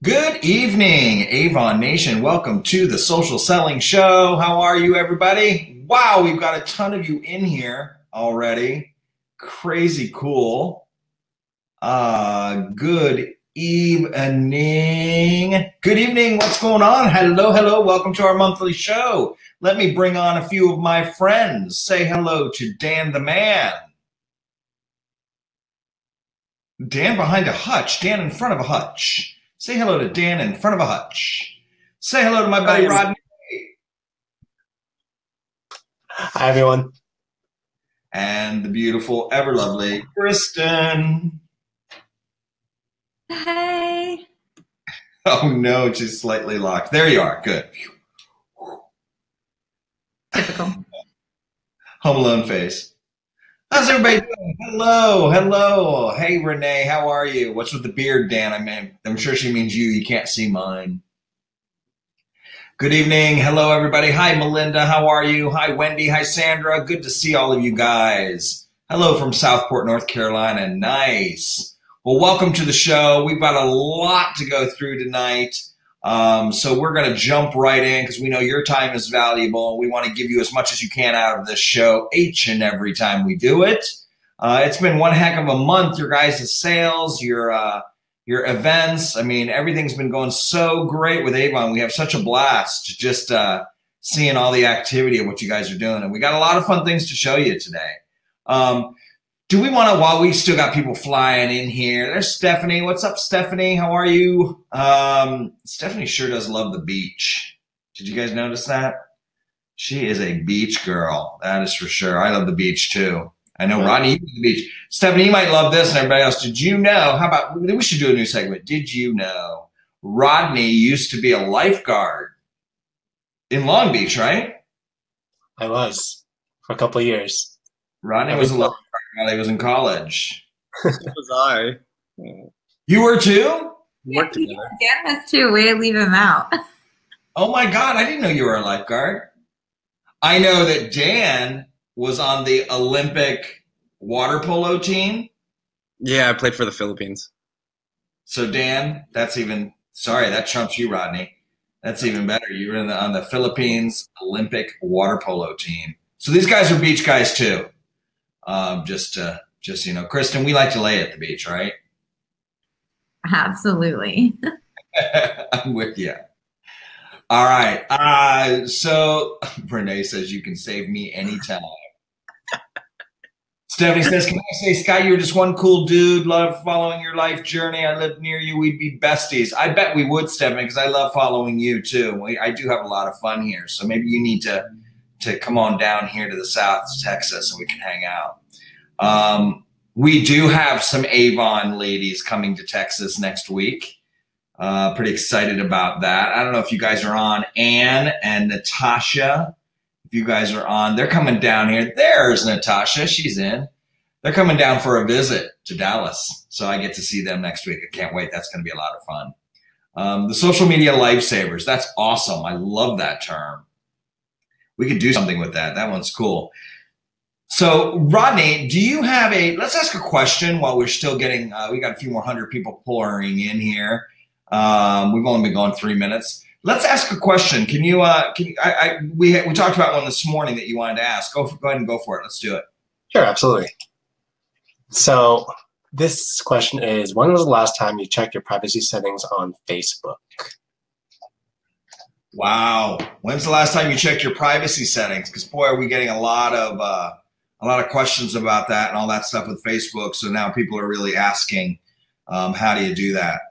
Good evening, Avon Nation. Welcome to the Social Selling Show. How are you, everybody? Wow, we've got a ton of you in here already. Crazy cool. Good evening. Good evening. What's going on? Hello, hello. Welcome to our monthly show. Let me bring on a few of my friends. Say hello to Dan the Man. Dan behind a hutch. Dan in front of a hutch. Say hello to Dan in front of a hutch. Say hello to my buddy Rodney. Hi, everyone. And the beautiful, ever lovely Kristen. Hey. Oh no, she's slightly locked. There you are. Good. Typical. Home Alone face. How's everybody doing? Hello, hello. Hey, Renee, how are you? What's with the beard, Dan? I'm sure she means you. You can't see mine. Good evening. Hello, everybody. Hi, Melinda. How are you? Hi, Wendy. Hi, Sandra. Good to see all of you guys. Hello from Southport, North Carolina. Nice. Well, welcome to the show. We've got a lot to go through tonight. So we're going to jump right in because we know your time is valuable. We want to give you as much as you can out of this show each and every time we do it. It's been one heck of a month. Your guys' sales, your events. I mean, everything's been going so great with Avon. We have such a blast just seeing all the activity of what you guys are doing. And we got a lot of fun things to show you today. Do we want to, while we still got people flying in here, there's Stephanie. What's up, Stephanie? How are you? Stephanie sure does love the beach. Did you guys notice that? She is a beach girl. That is for sure. I love the beach too. I know Rodney, you love the beach. Stephanie, you might love this and everybody else. Did you know, how about, we should do a new segment. Did you know Rodney used to be a lifeguard in Long Beach, right? I was for a couple of years. Rodney was a lifeguard while he was in college. So was I. You were too? Worked together. Dan was too. Way to leave him out. Oh my God, I didn't know you were a lifeguard. I know that Dan was on the Olympic water polo team. Yeah, I played for the Philippines. So Dan, that's even, sorry, that trumps you, Rodney. That's even better. You were on the Philippines Olympic water polo team. So these guys are beach guys too. Just you know, Kristen, we like to lay at the beach, right? Absolutely. I'm with you. All right. So Renee says you can save me anytime. Stephanie says, can I say, Scott, you're just one cool dude. Love following your life journey. I live near you. We'd be besties. I bet we would, Stephanie, because I love following you too. I do have a lot of fun here. So maybe you need to come on down here to the South Texas and we can hang out. We do have some Avon ladies coming to Texas next week. Pretty excited about that. I don't know if you guys are on. Anne and Natasha, if you guys are on, they're coming down here. There's Natasha. She's in. They're coming down for a visit to Dallas. So I get to see them next week. I can't wait. That's going to be a lot of fun. The social media lifesavers. That's awesome. I love that term. We could do something with that. That one's cool. So Rodney, do you have let's ask a question while we're still getting, we got a few more hundred people pouring in here. We've only been going 3 minutes. Let's ask a question. Can you, we talked about one this morning that you wanted to ask. Go ahead and go for it. Let's do it. Sure, absolutely. So this question is, when was the last time you checked your privacy settings on Facebook? Wow. When's the last time you checked your privacy settings? Because boy, are we getting a lot of questions about that and all that stuff with Facebook. So now people are really asking, how do you do that?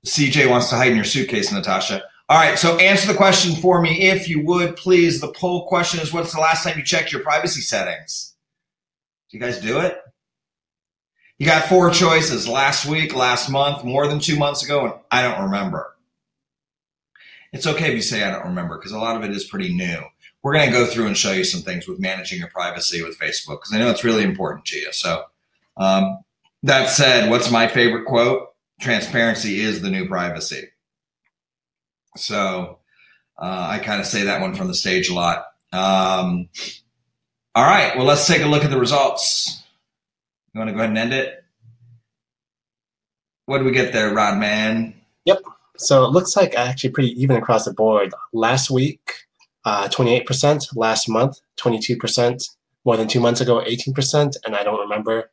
CJ wants to hide in your suitcase, Natasha. All right, so answer the question for me, if you would, please. The poll question is, what's the last time you checked your privacy settings? Do you guys do it? You got 4 choices: last week, last month, more than 2 months ago, and I don't remember. It's okay if you say I don't remember, because a lot of it is pretty new. We're going to go through and show you some things with managing your privacy with Facebook, because I know it's really important to you. So that said, what's my favorite quote? Transparency is the new privacy. So I kind of say that one from the stage a lot. All right, well, let's take a look at the results. You want to go ahead and end it? What do we get there, Rodman? Yep. So it looks like actually pretty even across the board. Last week, 28%. Last month, 22%. More than 2 months ago, 18%. And I don't remember,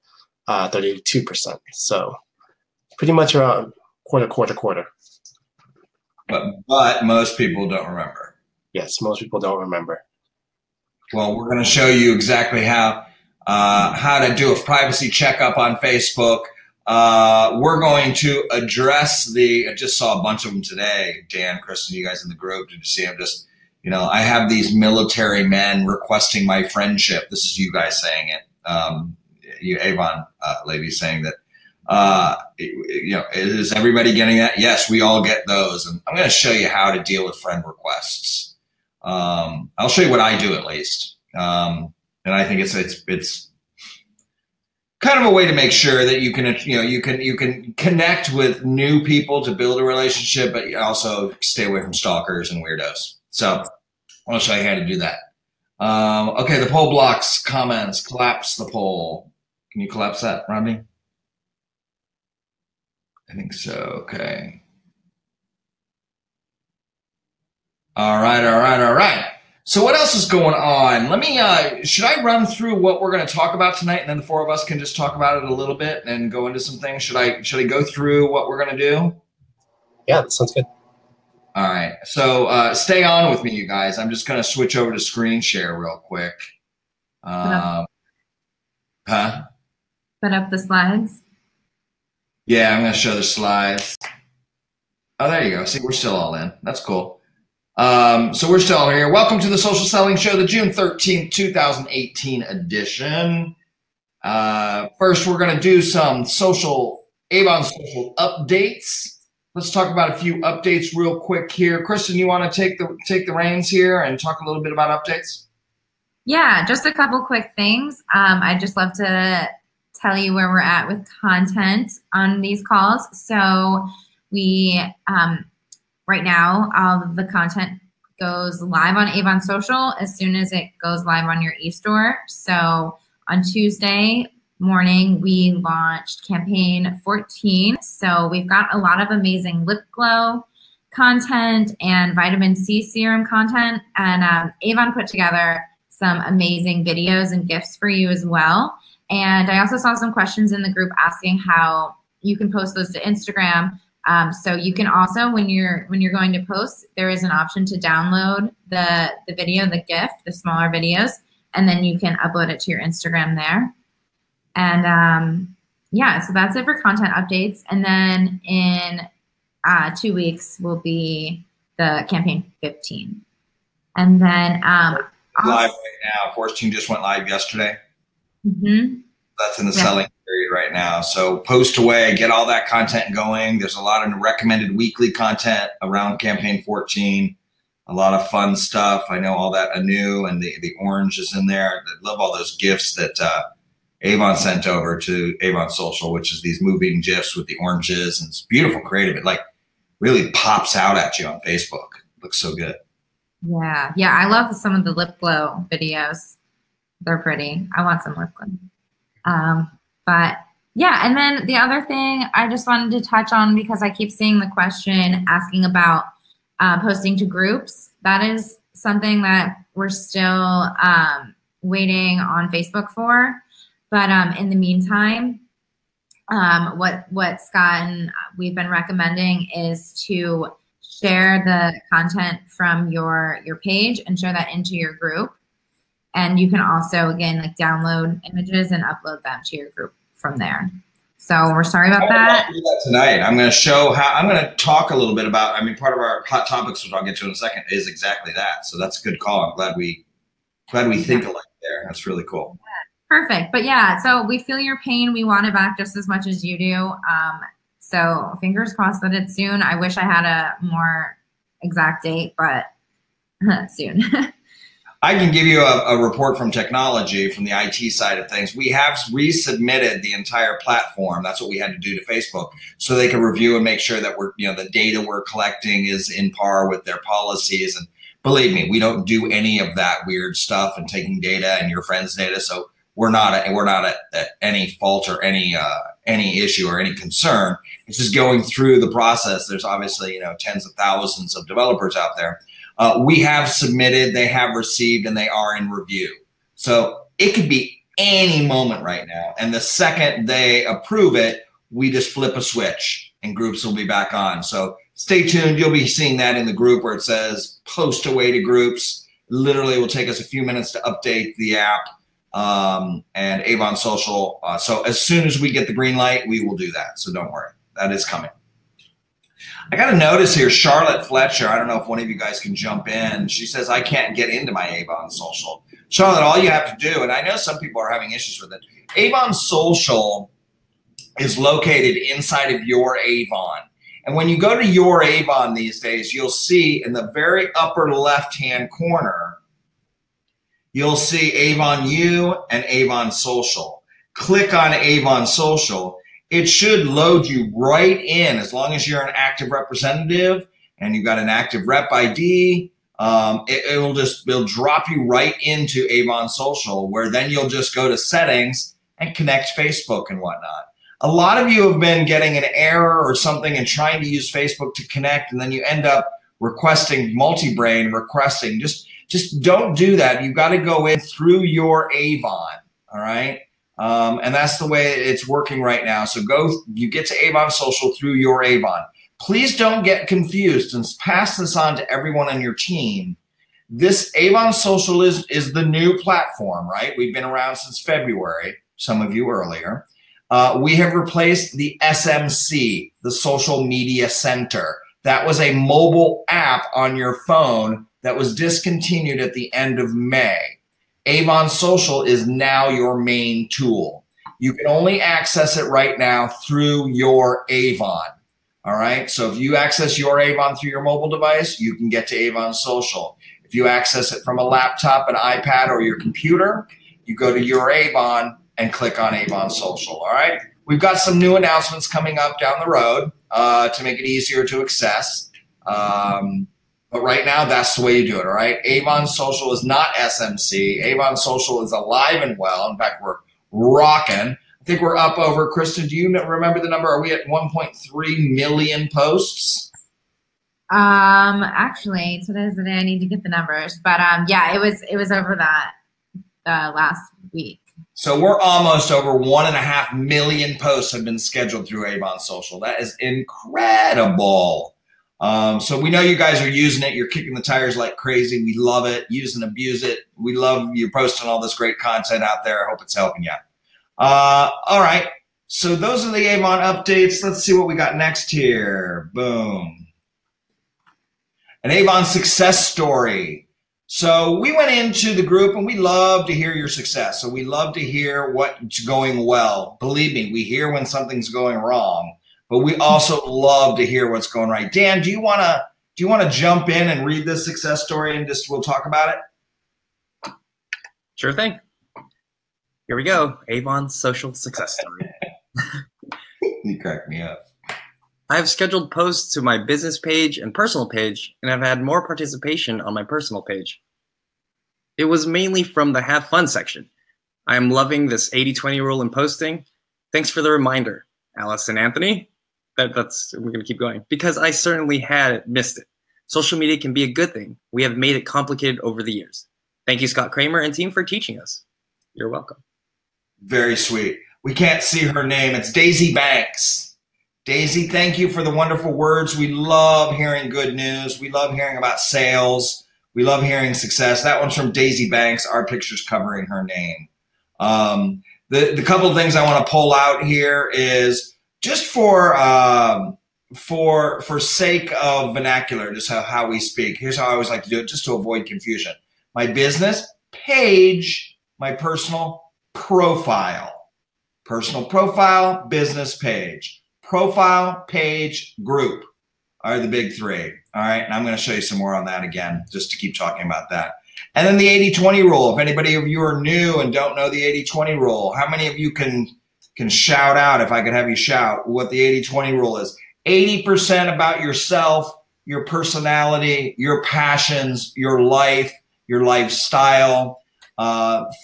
32%. So pretty much around quarter. But most people don't remember. Yes, most people don't remember. Well, we're going to show you exactly how to do a privacy checkup on Facebook. We're going to address I just saw a bunch of them today. Dan, Kristen, you guys in the group, did you see them? Just, I have these military men requesting my friendship. This is you guys saying it. You Avon lady saying that. Is everybody getting that? Yes, we all get those. And I'm going to show you how to deal with friend requests. I'll show you what I do at least. And I think it's kind of a way to make sure that you can connect with new people to build a relationship, but you also stay away from stalkers and weirdos. So I'll show you how to do that. Okay, the poll blocks comments. Collapse the poll. Can you collapse that, Rodney? I think so. Okay. All right. So what else is going on? Let me, should I run through what we're going to talk about tonight, and then the four of us can just talk about it a little bit and go into some things? Should I go through what we're going to do? Yeah, that sounds good. All right. So stay on with me, you guys. I'm just going to switch over to screen share real quick. Put up the slides. Yeah, I'm going to show the slides. Oh, there you go. See, we're still all in. That's cool. So we're still here. Welcome to the Social Selling Show, the June 13th, 2018 edition. First, we're going to do some Avon social updates. Let's talk about a few updates real quick here. Kristen, you want to take the reins here and talk a little bit about updates? Yeah, just a couple quick things. I'd just love to tell you where we're at with content on these calls. So we, right now, all of the content goes live on Avon Social as soon as it goes live on your eStore. So on Tuesday morning, we launched campaign 14. So we've got a lot of amazing lip glow content and vitamin C serum content. And Avon put together some amazing videos and gifts for you as well. And I also saw some questions in the group asking how you can post those to Instagram. So you can also, when you're going to post, there is an option to download the video, the GIF, the smaller videos, and then you can upload it to your Instagram there. And yeah, so that's it for content updates. And then in 2 weeks will be the campaign 15. And then live right now. 14 just went live yesterday. Mm-hmm. That's in the selling period right now. So post away, get all that content going. There's a lot of recommended weekly content around campaign 14. A lot of fun stuff. I know all that anew, and the orange is in there. I love all those GIFs that Avon sent over to Avon Social, which is these moving GIFs with the oranges, and it's beautiful creative. It like really pops out at you on Facebook. It looks so good. Yeah. I love some of the lip glow videos. They're pretty. I want some lip glow. But yeah, and then the other thing I just wanted to touch on, because I keep seeing the question asking about posting to groups. That is something that we're still waiting on Facebook for. But in the meantime, what Scott and we've been recommending is to share the content from your page and share that into your group. And you can also, again, like download images and upload them to your group from there. So we're sorry about that. Do that tonight. I'm going to show how. I'm going to talk a little bit about. I mean, part of our hot topics, which I'll get to in a second, is exactly that. So that's a good call. I'm glad we think alike there. That's really cool. Perfect. But yeah, so we feel your pain. We want it back just as much as you do. So fingers crossed that it's soon. I wish I had a more exact date, but soon. I can give you a report from technology, from the IT side of things. We have resubmitted the entire platform. That's what we had to do to Facebook, so they can review and make sure that the data we're collecting is in par with their policies. And believe me, we don't do any of that weird stuff and taking data and your friends' data. So we're not at any fault or any any issue or any concern. It's just going through the process. There's obviously, tens of thousands of developers out there. We have submitted, they have received, and they are in review. So it could be any moment right now. And the second they approve it, we just flip a switch and groups will be back on. So stay tuned. You'll be seeing that in the group where it says post away to groups. Literally, it will take us a few minutes to update the app and Avon Social. So as soon as we get the green light, we will do that. So don't worry, that is coming. I got a notice here, Charlotte Fletcher. I don't know if one of you guys can jump in. She says, I can't get into my Avon Social. Charlotte, all you have to do, and I know some people are having issues with it, Avon Social is located inside of your Avon. And when you go to your Avon these days, you'll see in the very upper left-hand corner, you'll see Avon U and Avon Social. Click on Avon Social. It should load you right in as long as you're an active representative and you've got an active rep ID. It'll drop you right into Avon Social, where then you'll just go to settings and connect Facebook and whatnot. A lot of you have been getting an error or something and trying to use Facebook to connect, and then you end up requesting multi-brain, requesting. Just don't do that. You've got to go in through your Avon, all right? And that's the way it's working right now. So you get to Avon Social through your Avon. Please don't get confused and pass this on to everyone on your team. This Avon Social is the new platform, right? We've been around since February, some of you earlier. We have replaced the SMC, the Social Media Center. That was a mobile app on your phone that was discontinued at the end of May. Avon Social is now your main tool. You can only access it right now through your Avon. All right. So if you access your Avon through your mobile device, you can get to Avon Social. If you access it from a laptop, an iPad, or your computer, you go to your Avon and click on Avon Social. All right. We've got some new announcements coming up down the road to make it easier to access. But right now, that's the way you do it. All right. Avon Social is not SMC. Avon Social is alive and well. In fact, we're rocking. I think we're up over, Kristen, do you remember the number? Are we at 1.3 million posts? Actually, today's the day I need to get the numbers. But yeah, it was over that last week. So we're almost over 1.5 million posts have been scheduled through Avon Social. That is incredible. So we know you guys are using it. You're kicking the tires like crazy. We love it. Use and abuse it. We love you posting all this great content out there. I hope it's helping you. All right. So those are the Avon updates. Let's see what we got next here. Boom. An Avon success story. So we went into the group and we love to hear your success. So we love to hear what's going well. Believe me, we hear when something's going wrong, but we also love to hear what's going right. Dan, do you want to jump in and read this success story and we'll talk about it? Sure thing. Here we go. Avon Social Success Story. You cracked me up. I have scheduled posts to my business page and personal page, and I've had more participation on my personal page. It was mainly from the have fun section. I am loving this 80-20 rule in posting. Thanks for the reminder, Alice and Anthony. We're going to keep going because I certainly had missed it. Social media can be a good thing. We have made it complicated over the years. Thank you, Scott Kramer and team, for teaching us. You're welcome. Very sweet. We can't see her name. It's Daisy Banks. Daisy, thank you for the wonderful words. We love hearing good news. We love hearing about sales. We love hearing success. That one's from Daisy Banks. Our picture's covering her name. The couple of things I want to pull out here is just for sake of vernacular, just how we speak. Here's how I always like to do it, just to avoid confusion. My business page, my personal profile. Personal profile, business page. Profile, page, group are the big three. All right. And I'm going to show you some more on that again, just to keep talking about that. And then the 80-20 rule. If anybody of you are new and don't know the 80-20 rule, how many of you can shout out, if I could have you shout, what the 80-20 rule is? 80% about yourself, your personality, your passions, your life, your lifestyle,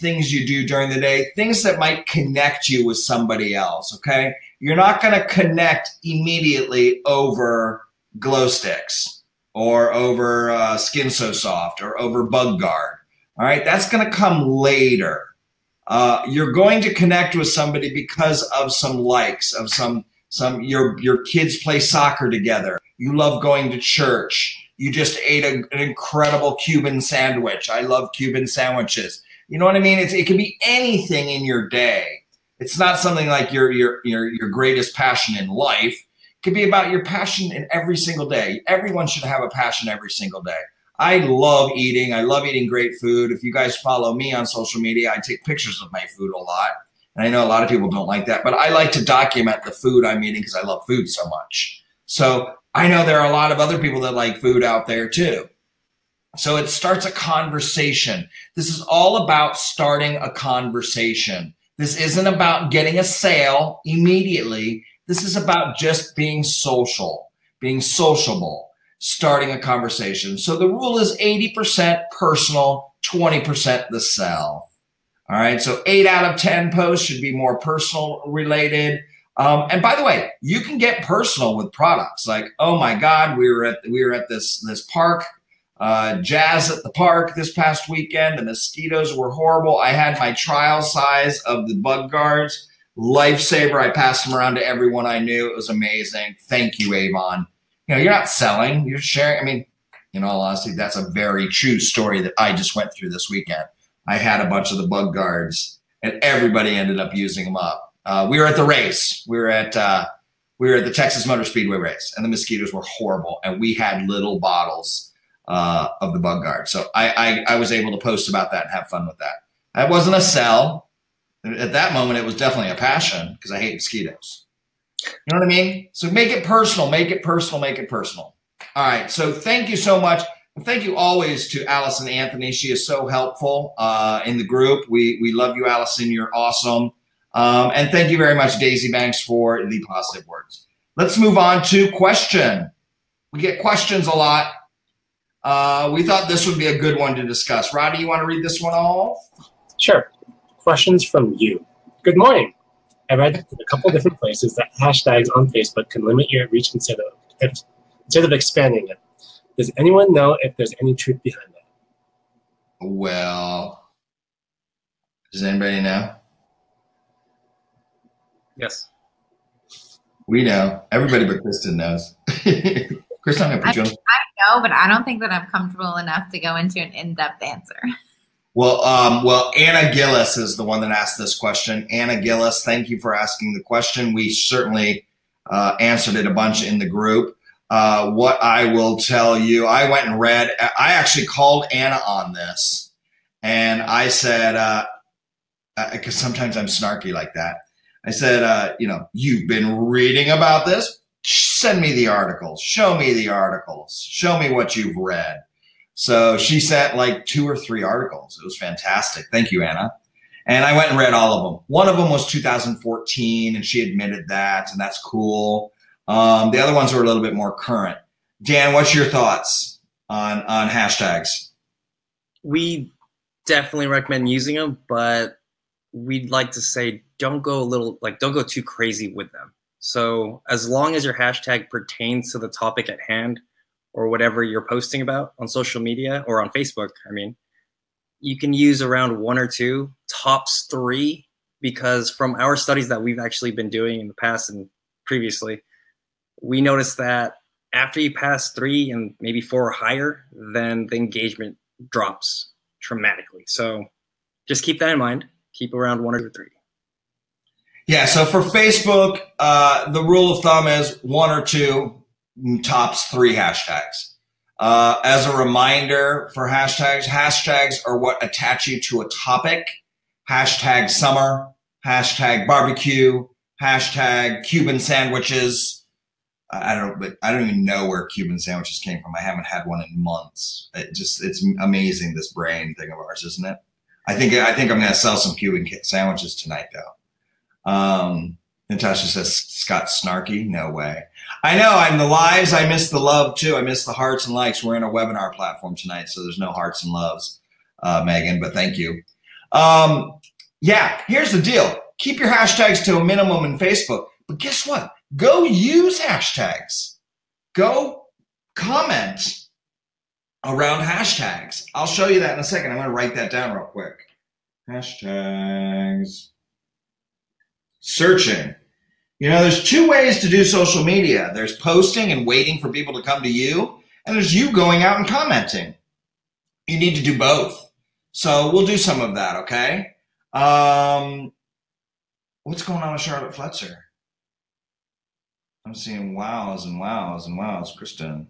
things you do during the day, things that might connect you with somebody else, okay? you're not going to connect immediately over glow sticks or over Skin So Soft or over Bug Guard. All right, that's going to come later. You're going to connect with somebody because of some likes, of your kids play soccer together. You love going to church. You just ate an incredible Cuban sandwich. I love Cuban sandwiches. You know what I mean? It can be anything in your day. It's not something like your greatest passion in life. It could be about your passion in every single day. Everyone should have a passion every single day. I love eating. I love eating great food. If you guys follow me on social media, I take pictures of my food a lot. And I know a lot of people don't like that, but I like to document the food I'm eating because I love food so much. So I know there are a lot of other people that like food out there too. So it starts a conversation. This is all about starting a conversation. This isn't about getting a sale immediately. This is about just being social, being sociable, starting a conversation. So the rule is 80% personal, 20% the sell. All right, so 8 out of 10 posts should be more personal related. And by the way, you can get personal with products. Like, oh my God, we were at this park, jazz at the park this past weekend. The mosquitoes were horrible. I had my trial size of the Bug Guards, lifesaver. I passed them around to everyone I knew. It was amazing. Thank you, Avon. You know, you're not selling, you're sharing. I mean, in all honesty, that's a very true story that I just went through this weekend. I had a bunch of the Bug Guards, and everybody ended up using them up. We were at the race. We were at the Texas Motor Speedway race, and the mosquitoes were horrible, and we had little bottles of the Bug Guard. So I was able to post about that and have fun with that. That wasn't a sell. At that moment, it was definitely a passion because I hate mosquitoes. You know what I mean? So make it personal, make it personal, make it personal. All right. So thank you so much. And thank you always to Allison Anthony. She is so helpful in the group. We love you, Allison. You're awesome. And thank you very much, Daisy Banks, for the positive words. Let's move on to question. We get questions a lot. We thought this would be a good one to discuss. Roddy, you want to read this one off? Sure. Questions from you. Good morning. I read in a couple different places that hashtags on Facebook can limit your reach instead of expanding it. Does anyone know if there's any truth behind that? Well, does anybody know? Yes. We know. Everybody but Kristen knows. Kristen, I'm going to put you on. I know, but I don't think that I'm comfortable enough to go into an in-depth answer. Well, Anna Gillis is the one that asked this question. Anna Gillis, thank you for asking the question. We certainly answered it a bunch in the group. What I will tell you, I went and read. I actually called Anna on this, and I said, because sometimes I'm snarky like that. I said, you've been reading about this? Send me the articles. Show me the articles. Show me what you've read. So she sent like 2 or 3 articles. It was fantastic. Thank you, Anna. And I went and read all of them. One of them was 2014, and she admitted that, and that's cool. The other ones were a little bit more current. Dan, what's your thoughts on hashtags? We definitely recommend using them, but we'd like to say don't go too crazy with them. So as long as your hashtag pertains to the topic at hand, or whatever you're posting about on social media or on Facebook, you can use around 1 or 2, tops 3, because from our studies that we've actually been doing in the past and previously, we noticed that after you pass 3 and maybe 4 or higher, then the engagement drops dramatically. So just keep that in mind. Keep around 1 or 3. Yeah, so for Facebook, the rule of thumb is 1 or 2, tops 3 hashtags. As a reminder for hashtags are what attach you to a topic. Hashtag summer, hashtag barbecue, hashtag Cuban sandwiches. I don't even know where Cuban sandwiches came from. I haven't had one in months. It's amazing, this brain thing of ours, isn't it? I think I'm going to sell some Cuban sandwiches tonight, though. Natasha says, Scott snarky? No way. I know. I'm the lives. I miss the love, too. I miss the hearts and likes. We're in a webinar platform tonight, so there's no hearts and loves, Megan, but thank you. Yeah, here's the deal. Keep your hashtags to a minimum in Facebook, But guess what? Go use hashtags. Go comment around hashtags. I'll show you that in a second. I'm going to write that down real quick. Hashtags. Searching. You know, there's two ways to do social media. There's posting and waiting for people to come to you, and there's you going out and commenting. You need to do both. So we'll do some of that, okay? What's going on with Charlotte Fletcher? I'm seeing wows and wows and wows. Kristen.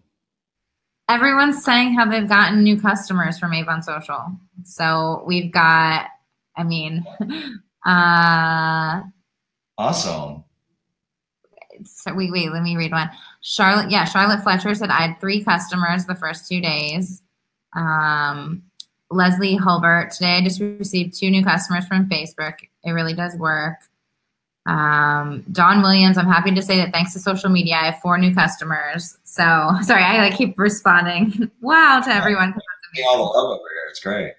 Everyone's saying how they've gotten new customers from Avon Social. So we've got, I mean, awesome. So wait, let me read one. Charlotte Fletcher said, I had 3 customers the first 2 days. Leslie Hulbert, today I just received 2 new customers from Facebook. It really does work. Don Williams, I'm happy to say that thanks to social media, I have 4 new customers. So sorry, I like keep responding. Wow to everyone. All the love over here. It's great.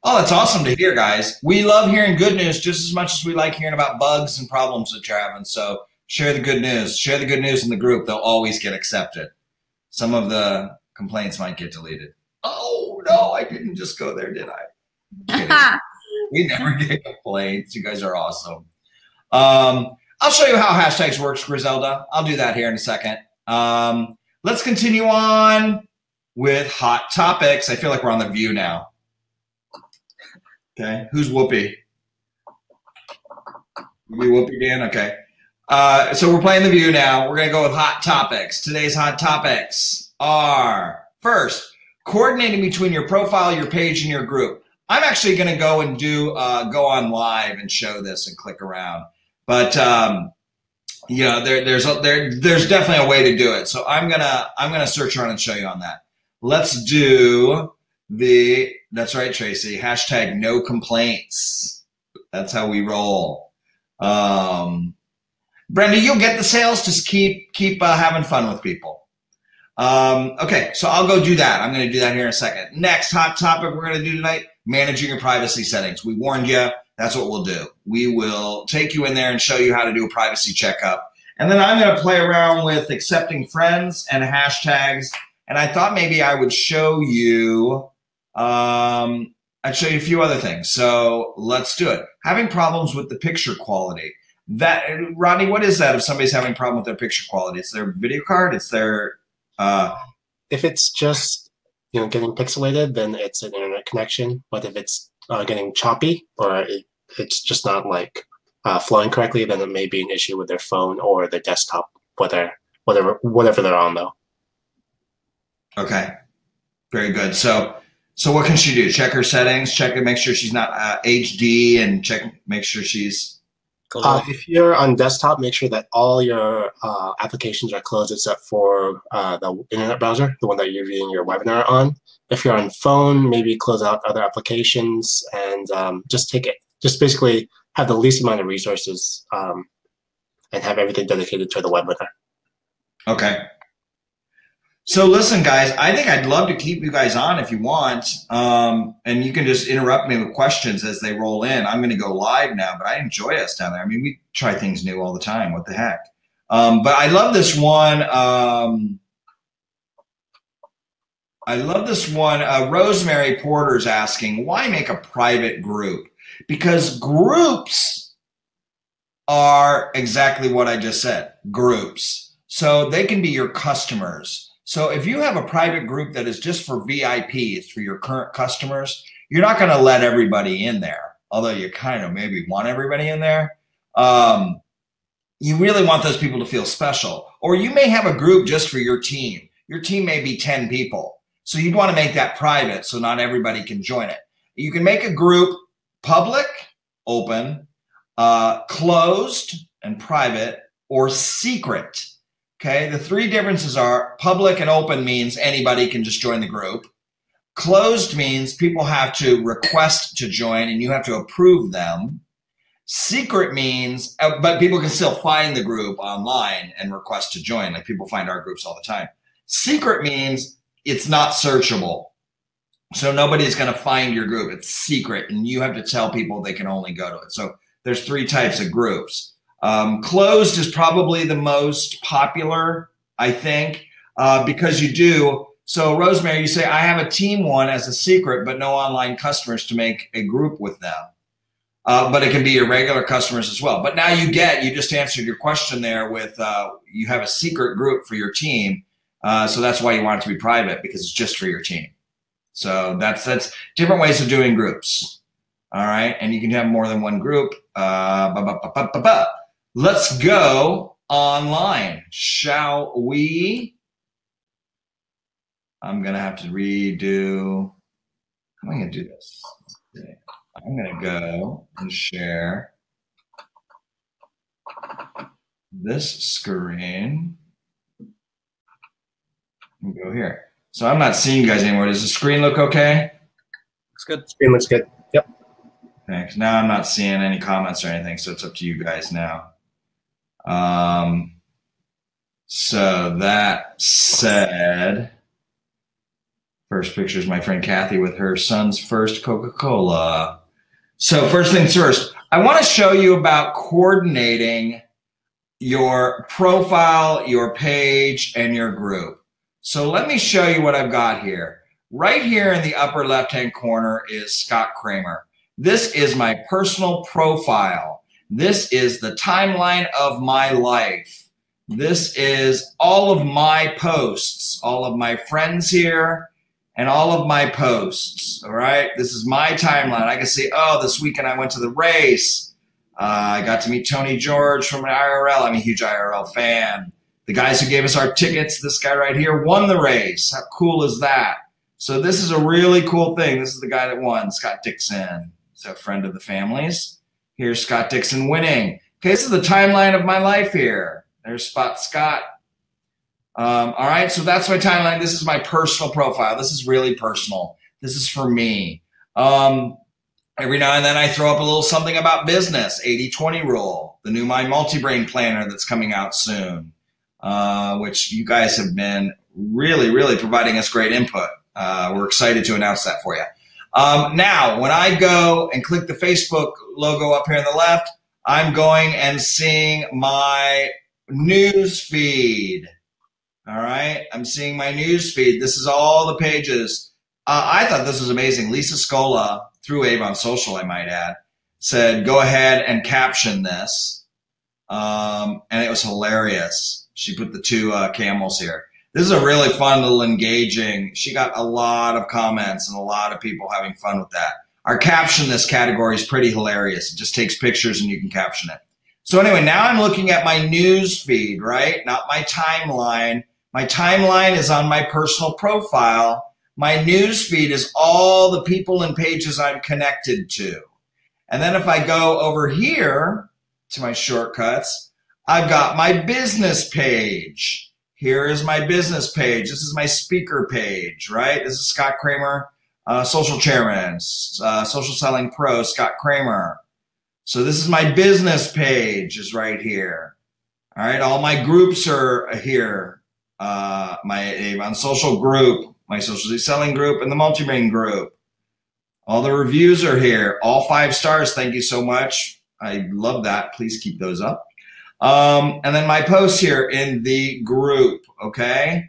Oh, that's awesome to hear, guys. We love hearing good news just as much as we like hearing about bugs and problems that you're having. So share the good news. Share the good news in the group. They'll always get accepted. Some of the complaints might get deleted. Oh, no, I didn't just go there, did I? We never get complaints. You guys are awesome. I'll show you how hashtags works, Griselda. I'll do that here in a second. Let's continue on with hot topics. I feel like we're on The View now. Okay, who's Whoopi? Whoopi, Dan? Okay. So we're playing The View now. We're going to go with hot topics. Today's hot topics are, first, coordinating between your profile, your page, and your group. I'm actually going to go and go on live and show this and click around. But yeah, there's definitely a way to do it. So I'm gonna search around and show you on that. Let's do that's right, Tracy. Hashtag no complaints. That's how we roll. Brenda, you'll get the sales. Just keep having fun with people. Okay, so I'll go do that. I'm going to do that here in a second. Next hot topic we're going to do tonight, managing your privacy settings. We warned you. That's what we'll do. We will take you in there and show you how to do a privacy checkup. And then I'm going to play around with accepting friends and hashtags. And I thought maybe I would show you, I'd show you a few other things. So let's do it. Having problems with the picture quality. Rodney, what is that if somebody's having a problem with their picture quality? It's their video card? It's their... If it's just getting pixelated, then it's an internet connection. But if it's getting choppy or it's just not like flowing correctly, then it may be an issue with their phone or their desktop, whatever they're on though. Okay, very good. So what can she do? Check her settings, check it, make sure she's not HD, and make sure she's. If you're on desktop, make sure that all your applications are closed except for the internet browser, the one that you're viewing your webinar on. If you're on phone, maybe close out other applications and just basically have the least amount of resources and have everything dedicated to the webinar. Okay. So listen, guys, I think I'd love to keep you guys on if you want, and you can just interrupt me with questions as they roll in. I'm going to go live now, but I enjoy us down there. I mean, we try things new all the time. What the heck? But I love this one. Rosemary Porter's asking, why make a private group? Because groups are exactly what I just said, groups. So they can be your customers. So if you have a private group that is just for VIPs, for your current customers, you're not going to let everybody in there, although you kind of maybe want everybody in there. You really want those people to feel special. Or you may have a group just for your team. Your team may be 10 people. So you'd want to make that private so not everybody can join it. You can make a group public, open, closed and private, or secret. Okay, the 3 differences are public and open means anybody can just join the group. Closed means people have to request to join and you have to approve them. Secret means, but people can still find the group online and request to join. Like people find our groups all the time. Secret means it's not searchable. So nobody's going to find your group. It's secret and you have to tell people they can only go to it. So there's 3 types of groups. Closed is probably the most popular, I think, because you do. So Rosemary, you say, I have a team one as a secret, but no online customers to make a group with them. But it can be your regular customers as well. But now you just answered your question there with you have a secret group for your team. So that's why you want it to be private, because it's just for your team. So that's different ways of doing groups. All right. And you can have more than one group. Let's go online, shall we? I'm going to have to redo. How am I going to do this? I'm going to go and share this screen and go here. So I'm not seeing you guys anymore. Does the screen look okay? Looks good. Screen looks good. Yep. Thanks. Now I'm not seeing any comments or anything, so it's up to you guys now. So that said, first picture is my friend Kathy with her son's first Coca-Cola. So first things first, I want to show you about coordinating your profile, your page, and your group. So let me show you what I've got here. Right here in the upper left-hand corner is Scott Kramer. This is my personal profile. This is the timeline of my life. This is all of my posts, all of my friends here, and all of my posts, all right? This is my timeline. I can see, oh, this weekend I went to the race. I got to meet Tony George from an IRL. I'm a huge IRL fan. The guys who gave us our tickets, this guy right here, won the race. How cool is that? So this is a really cool thing. This is the guy that won, Scott Dixon. He's a friend of the family's. Here's Scott Dixon winning. Okay, this is the timeline of my life here. There's Spot Scott. All right, so that's my timeline. This is my personal profile. This is really personal. This is for me. Every now and then I throw up a little something about business, 80-20 rule, the new My Multi-Brain Planner that's coming out soon, which you guys have been really, really providing us great input. We're excited to announce that for you. Now, when I go and click the Facebook logo up here on the left, I'm going and seeing my news feed. All right, I'm seeing my news feed. This is all the pages. I thought this was amazing. Lisa Scola, through Avon Social, I might add, said, go ahead and caption this. And it was hilarious. She put the two camels here. This is a really fun little engaging. She got a lot of comments and a lot of people having fun with that. Our caption this category is pretty hilarious. It just takes pictures and you can caption it. So anyway, now I'm looking at my news feed, right? Not my timeline. My timeline is on my personal profile. My news feed is all the people and pages I'm connected to. And then if I go over here to my shortcuts, I've got my business page. Here is my business page. This is my speaker page, right? This is Scott Kramer, social chairman, social selling pro, Scott Kramer. So this is my business page is right here. All right, all my groups are here. My Avon Social group, my social selling group, and the multi-brain group. All the reviews are here. All 5 stars. Thank you so much. I love that. Please keep those up. And then my posts here in the group, okay?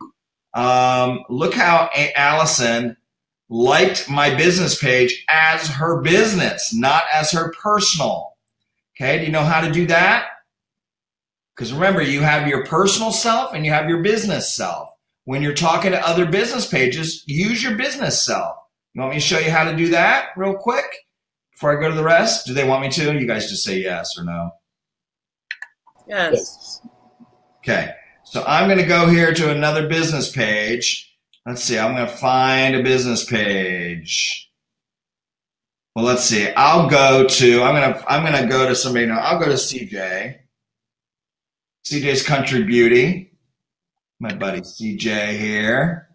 Look how Allison liked my business page as her business, not as her personal. Okay, do you know how to do that? Because remember, you have your personal self and you have your business self. When you're talking to other business pages, use your business self. You want me to show you how to do that real quick before I go to the rest? Do they want me to? You guys just say yes or no. Yes. Okay, so I'm going to go here to another business page. Let's see, I'm going to find a business page. Well, let's see. I'm going to go to somebody now. I'll go to CJ. CJ's Country Beauty. My buddy CJ here.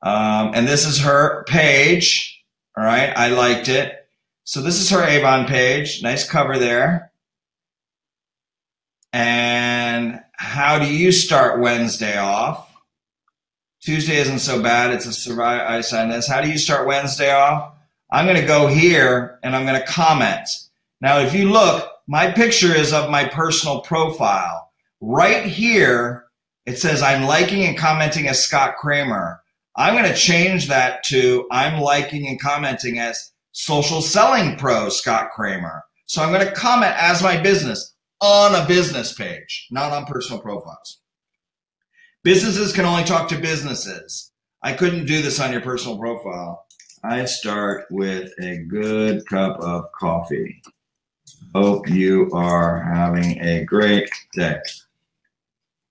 And this is her page. All right, I liked it. So this is her Avon page. Nice cover there. And how do you start Wednesday off? Tuesday isn't so bad. It's a survive. I sign this. How do you start Wednesday off? I'm going to go here and I'm going to comment. Now, if you look, my picture is of my personal profile. Right here, it says I'm liking and commenting as Scott Kramer. I'm going to change that to I'm liking and commenting as Social Selling Pro Scott Kramer. So I'm going to comment as my business on a business page, not on personal profiles. Businesses can only talk to businesses. I couldn't do this on your personal profile. I start with a good cup of coffee. Hope you are having a great day.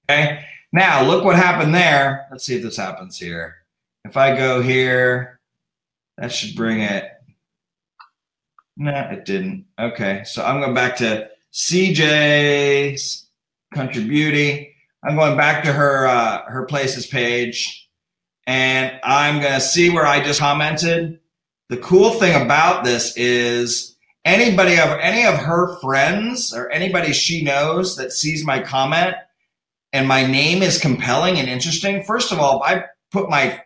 Okay, now look what happened there. Let's see if this happens here. If I go here, that should bring it. No, it didn't. Okay, so I'm going back to CJ's Country Beauty. I'm going back to her places page, and I'm going to see where I just commented. The cool thing about this is any of her friends or anybody she knows that sees my comment and my name is compelling and interesting, first of all, if I put my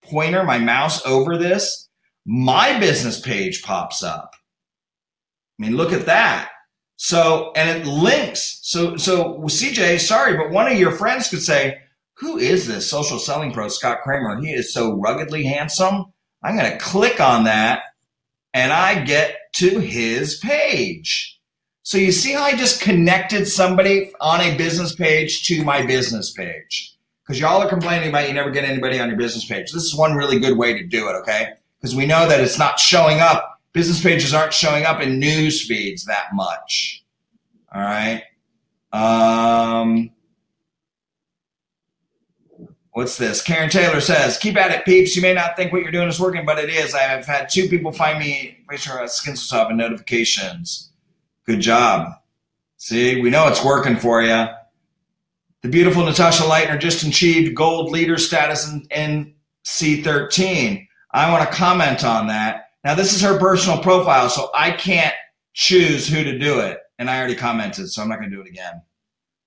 pointer, my mouse over this, my business page pops up. I mean, look at that. So, and it links. So CJ, sorry, but one of your friends could say, who is this Social Selling Pro, Scott Kramer? He is so ruggedly handsome. I'm going to click on that and I get to his page. So you see how I just connected somebody on a business page to my business page? Because y'all are complaining about you never get anybody on your business page. This is one really good way to do it, okay? Because we know that it's not showing up. Business pages aren't showing up in news feeds that much. All right. What's this? Karen Taylor says, keep at it, peeps. You may not think what you're doing is working, but it is. I have had 2 people find me, make sure Skin Soft and notifications. Good job. See, we know it's working for you. The beautiful Natasha Leitner just achieved gold leader status in C13. I want to comment on that. Now, this is her personal profile, so I can't choose who to do it. And I already commented, so I'm not going to do it again.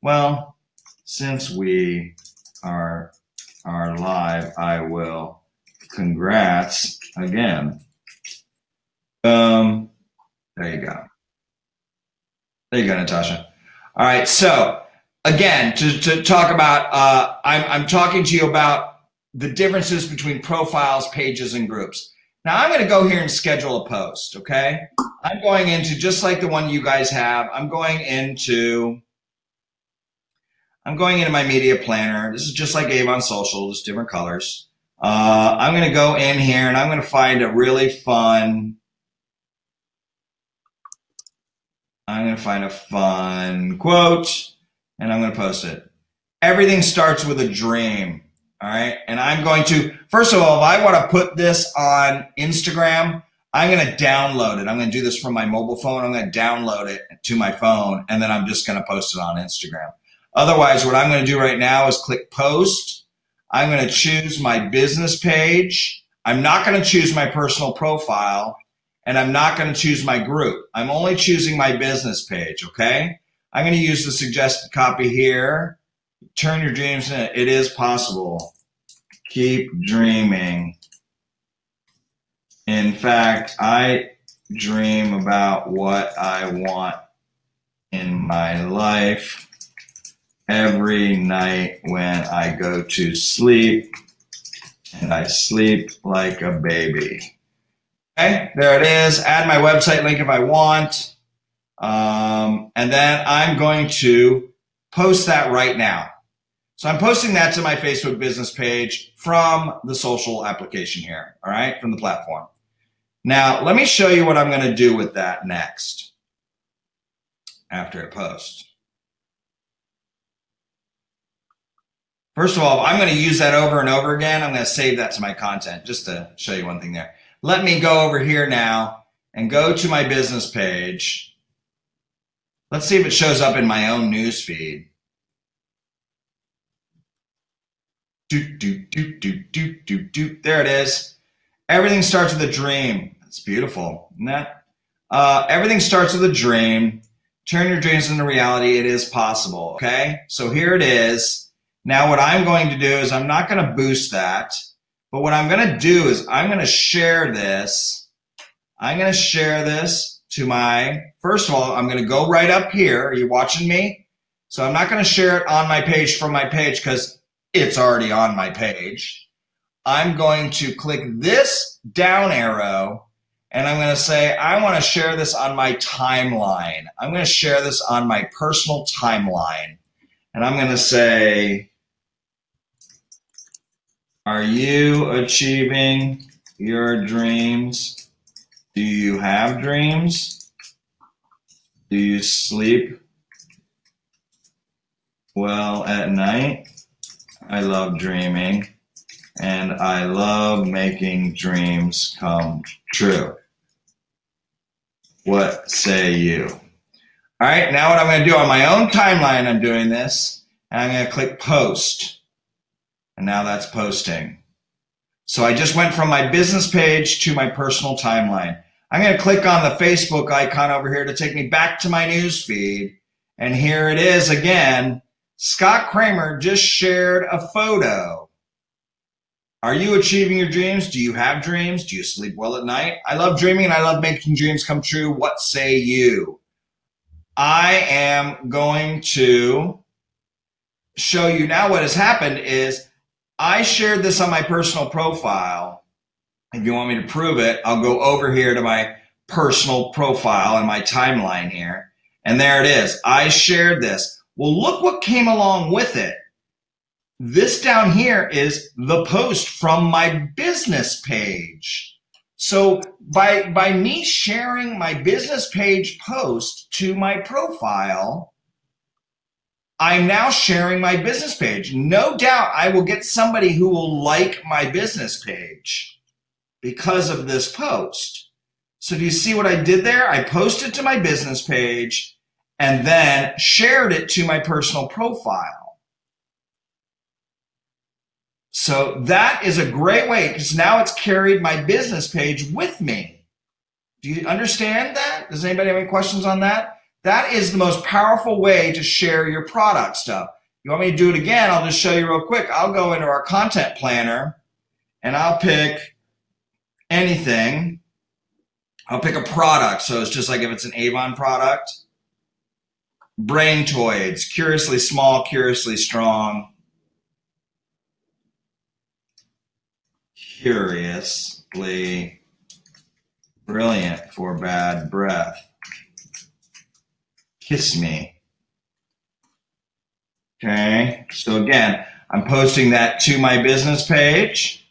Well, since we are live, I will congrats again. There you go. There you go, Natasha. All right, so again, to talk about, I'm talking to you about the differences between profiles, pages, and groups. Now I'm going to go here and schedule a post, okay? I'm going into, just like the one you guys have, I'm going into my media planner. This is just like Avon Social, just different colors. I'm going to go in here and I'm going to find a really fun, quote, and I'm going to post it. Everything starts with a dream. All right. And I'm going to, first of all, if I want to put this on Instagram, I'm going to download it. I'm going to do this from my mobile phone. I'm going to download it to my phone, and then I'm just going to post it on Instagram. Otherwise, what I'm going to do right now is click post. I'm going to choose my business page. I'm not going to choose my personal profile, and I'm not going to choose my group. I'm only choosing my business page, okay? I'm going to use the suggested copy here. Turn your dreams in. It is possible. Keep dreaming. In fact, I dream about what I want in my life every night when I go to sleep, and I sleep like a baby. Okay, there it is. Add my website link if I want. And then I'm going to post that right now. So I'm posting that to my Facebook business page from the social application here, all right, from the platform. Now, let me show you what I'm going to do with that next after it posts. First of all, I'm going to use that over and over again. I'm going to save that to my content just to show you one thing there. Let me go over here now and go to my business page. Let's see if it shows up in my own news feed. There it is. Everything starts with a dream. It's beautiful, isn't that? Everything starts with a dream. Turn your dreams into reality. It is possible, okay? So here it is. Now what I'm going to do is I'm not going to boost that, but what I'm going to do is I'm going to share this. I'm going to share this to my, first of all, I'm going to go right up here. Are you watching me? So I'm not going to share it on my page from my page because it's already on my page. I'm going to click this down arrow and I'm going to say, I want to share this on my timeline. I'm going to share this on my personal timeline. And I'm going to say, are you achieving your dreams? Do you have dreams? Do you sleep well at night? I love dreaming, and I love making dreams come true. What say you? All right, now what I'm going to do on my own timeline, I'm doing this, and I'm going to click post. And now that's posting. So I just went from my business page to my personal timeline. I'm going to click on the Facebook icon over here to take me back to my news feed. And here it is again. Scott Kramer just shared a photo. Are you achieving your dreams? Do you have dreams? Do you sleep well at night? I love dreaming and I love making dreams come true. What say you? I am going to show you now what has happened is I shared this on my personal profile. If you want me to prove it, I'll go over here to my personal profile and my timeline here. And there it is. I shared this. Well, look what came along with it. This down here is the post from my business page. So by me sharing my business page post to my profile, I'm now sharing my business page. No doubt I will get somebody who will like my business page because of this post. So do you see what I did there? I posted to my business page and then shared it to my personal profile. So that is a great way because now it's carried my business page with me. Do you understand that? Does anybody have any questions on that? That is the most powerful way to share your product stuff. You want me to do it again? I'll just show you real quick. I'll go into our content planner and I'll pick anything. I'll pick a product. So it's just like if it's an Avon product. Braintoids, curiously small, curiously strong. Curiously brilliant for bad breath. Kiss me. Okay, so again, I'm posting that to my business page.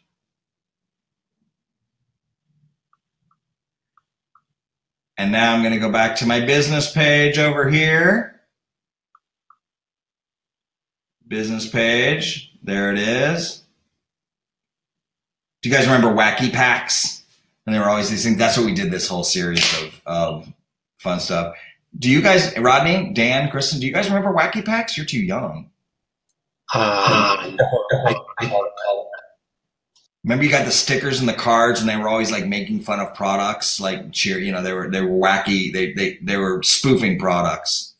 And now I'm going to go back to my business page over here. Business page, there it is. Do you guys remember Wacky Packs? And there were always these things. That's what we did this whole series of fun stuff. Do you guys, Rodney, Dan, Kristen, do you guys remember Wacky Packs? You're too young. Remember you got the stickers and the cards and they were always like making fun of products, like cheer, you know, they were wacky. They were spoofing products.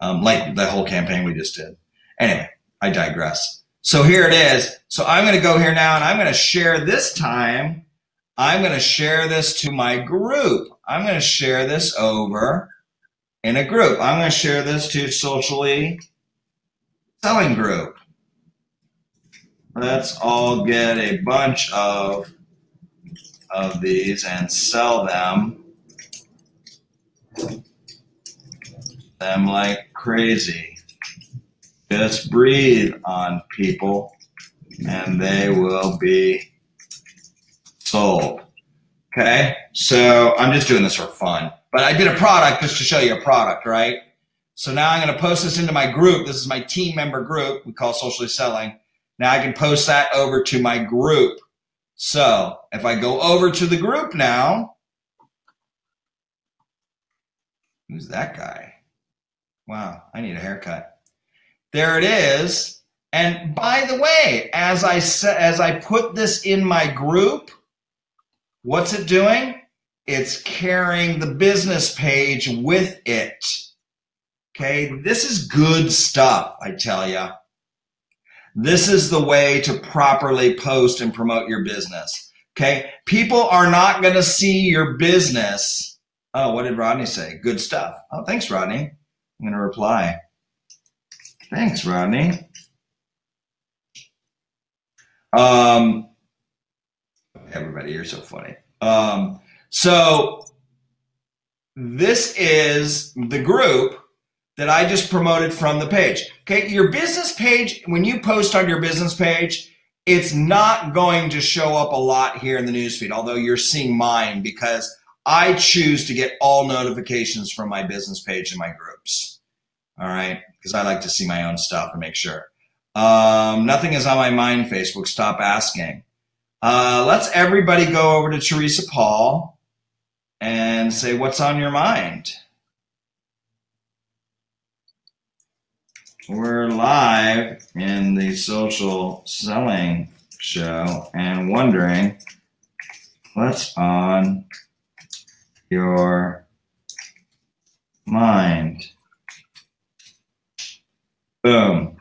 Like the whole campaign we just did. Anyway, I digress. So here it is. So I'm going to go here now and I'm going to share this time. I'm going to share this to my group. I'm going to share this over in a group. I'm going to share this to Socially Selling Group. Let's all get a bunch of these and sell them like crazy. Just breathe on people and they will be sold. Okay, so I'm just doing this for fun. But I did a product just to show you a product, right? So now I'm going to post this into my group. This is my team member group we call Socially Selling. Now I can post that over to my group. So if I go over to the group now, who's that guy? Wow, I need a haircut. There it is. And by the way, as I put this in my group, what's it doing? It's carrying the business page with it. Okay, this is good stuff, I tell you. This is the way to properly post and promote your business. Okay, people are not going to see your business Oh, what did Rodney say? Good stuff. Oh, thanks, Rodney. I'm going to reply. Thanks, Rodney. Everybody, you're so funny. So this is the group that I just promoted from the page. Okay, your business page, when you post on your business page, it's not going to show up a lot here in the newsfeed, although you're seeing mine because I choose to get all notifications from my business page and my groups. All right, because I like to see my own stuff and make sure. Nothing is on my mind, Facebook. Stop asking. Let's everybody go over to Teresa Paul and say, what's on your mind? We're live in the social selling show and wondering what's on your mind. Boom.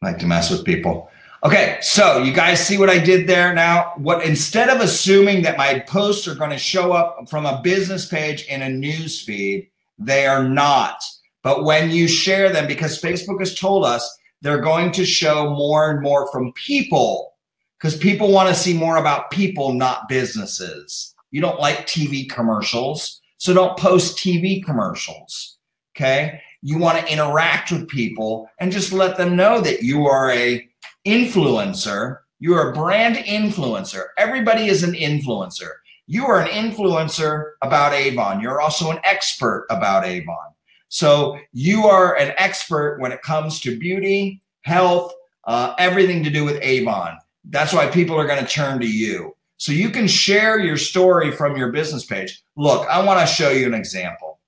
I like to mess with people. Okay, so you guys see what I did there now? Instead of assuming that my posts are going to show up from a business page in a news feed, they are not. But when you share them, because Facebook has told us they're going to show more and more from people, because people want to see more about people, not businesses. You don't like TV commercials, so don't post TV commercials, okay? You want to interact with people and just let them know that you are a influencer. You are a brand influencer. Everybody is an influencer. You are an influencer about Avon. You're also an expert about Avon. So you are an expert when it comes to beauty, health, everything to do with Avon. That's why people are going to turn to you. So you can share your story from your business page. Look, I want to show you an example.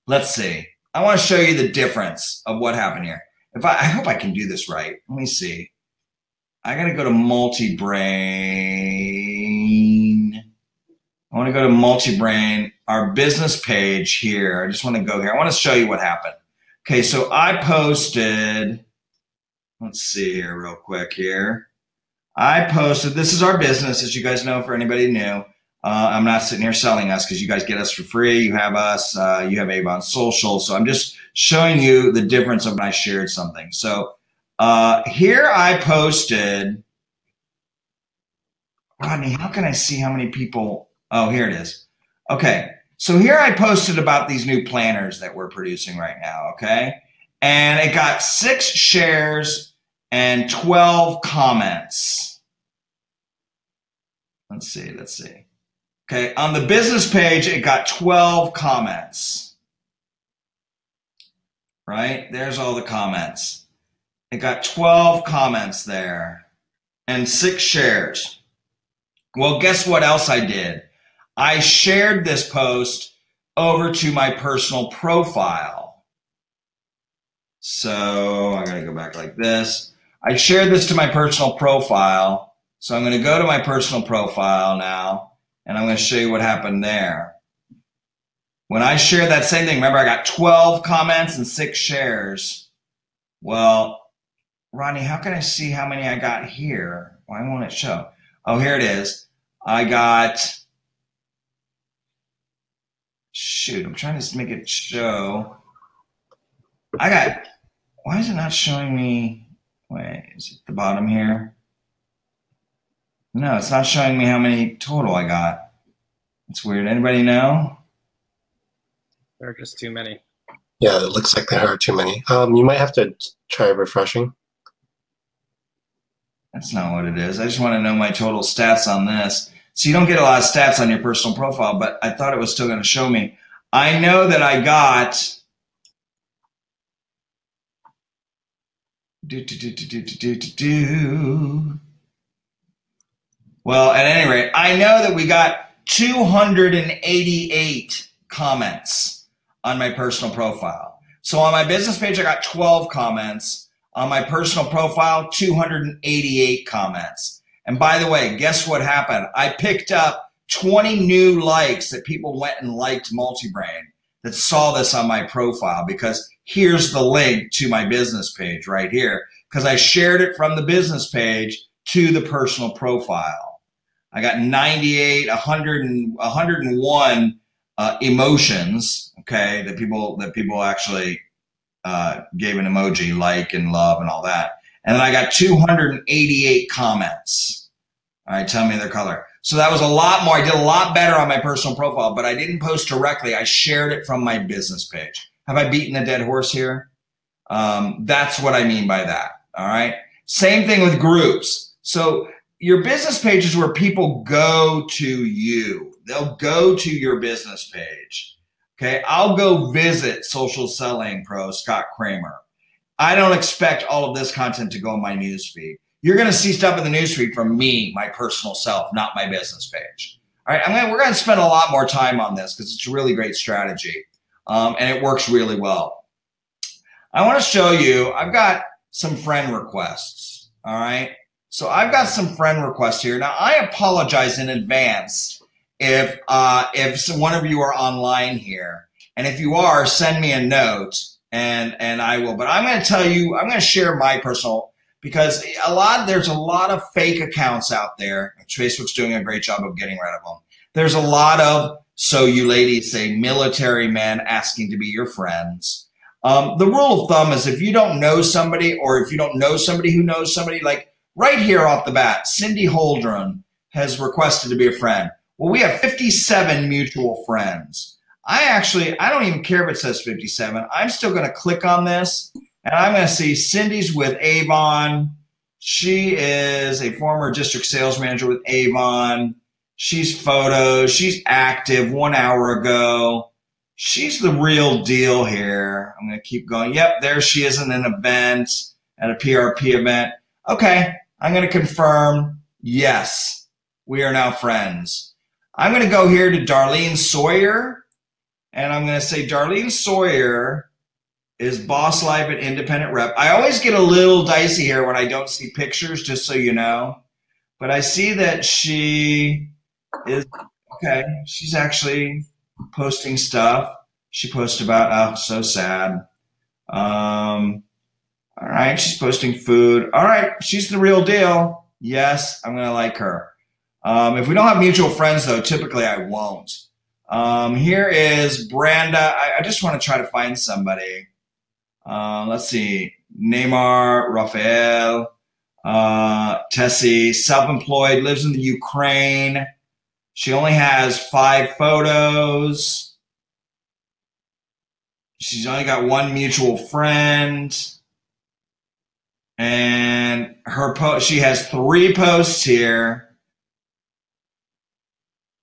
Let's see. I want to show you the difference of what happened here. I hope I can do this right. Let me see. I got to go to Multibrain. I want to go to Multibrain, our business page here. I just want to go here. I want to show you what happened. Okay, so I posted, let's see here real quick here. I posted, this is our business, as you guys know, for anybody new. I'm not sitting here selling us because you guys get us for free. You have us, you have Avon Social. So I'm just showing you the difference of when I shared something. So here I posted, Rodney, how can I see how many people? Oh, here it is. Okay, so here I posted about these new planners that we're producing right now, okay? And it got 6 shares and 12 comments. Let's see. Okay, on the business page, it got 12 comments. Right? There's all the comments. It got 12 comments there and 6 shares. Well, guess what else I did? I shared this post over to my personal profile. So I gotta go back like this. I shared this to my personal profile. So I'm gonna go to my personal profile now, and I'm gonna show you what happened there. When I shared that same thing, remember I got 12 comments and 6 shares. Well, Rodney, how can I see how many I got here? Why won't it show? Oh, here it is. I got, shoot, I'm trying to make it show. I got, why is it not showing me? Wait, is it the bottom here? No, it's not showing me how many total I got. It's weird. Anybody know? There are just too many. Yeah, it looks like there are too many. You might have to try refreshing. That's not what it is. I just want to know my total stats on this. So you don't get a lot of stats on your personal profile, but I thought it was still going to show me. I know that I got Well, at any rate, I know that we got 288 comments on my personal profile. So on my business page, I got 12 comments. On my personal profile, 288 comments. And by the way, guess what happened? I picked up 20 new likes that people went and liked Multibrain that saw this on my profile, because here's the link to my business page right here, because I shared it from the business page to the personal profile. I got 98, 100, and 101 emotions. Okay, that people actually gave an emoji, like and love and all that. And then I got 288 comments. All right, tell me their color. So that was a lot more. I did a lot better on my personal profile, but I didn't post directly. I shared it from my business page. Have I beaten a dead horse here? That's what I mean by that. All right. Same thing with groups. So your business page is where people go to you. They'll go to your business page. Okay. I'll go visit Social Selling Pro Scott Kramer. I don't expect all of this content to go in my newsfeed. You're going to see stuff in the newsfeed from me, my personal self, not my business page. All right, we're going to spend a lot more time on this because it's a really great strategy, and it works really well. I want to show you, I've got some friend requests, all right? So I've got some friend requests here. Now, I apologize in advance if one of you are online here, and if you are, send me a note, and I will. But I'm going to tell you, I'm going to share my personal, because there's a lot of fake accounts out there. Facebook's doing a great job of getting rid of them. There's a lot of, so you ladies say, military men asking to be your friends. The rule of thumb is if you don't know somebody, or if you don't know somebody who knows somebody, like right here off the bat, Cindy Holdren has requested to be a friend. Well, we have 57 mutual friends. I don't even care if it says 57. I'm still going to click on this. And I'm going to see Cindy's with Avon. She is a former district sales manager with Avon. She's photos. She's active 1 hour ago. She's the real deal here. I'm going to keep going. Yep, there she is in an event, at a PRP event. Okay, I'm going to confirm. Yes, we are now friends. I'm going to go here to Darlene Sawyer. And I'm going to say Darlene Sawyer is Boss Life and Independent Rep. I always get a little dicey here when I don't see pictures, just so you know. But I see that she is, okay, she's actually posting stuff. She posted about, oh, so sad. All right, she's posting food. All right, she's the real deal. Yes, I'm going to like her. If we don't have mutual friends, though, typically I won't. Here is Brenda. I just want to try to find somebody. Let's see, Neymar, Rafael, Tessie, self-employed, lives in the Ukraine. She only has 5 photos. She's only got 1 mutual friend. And she has 3 posts here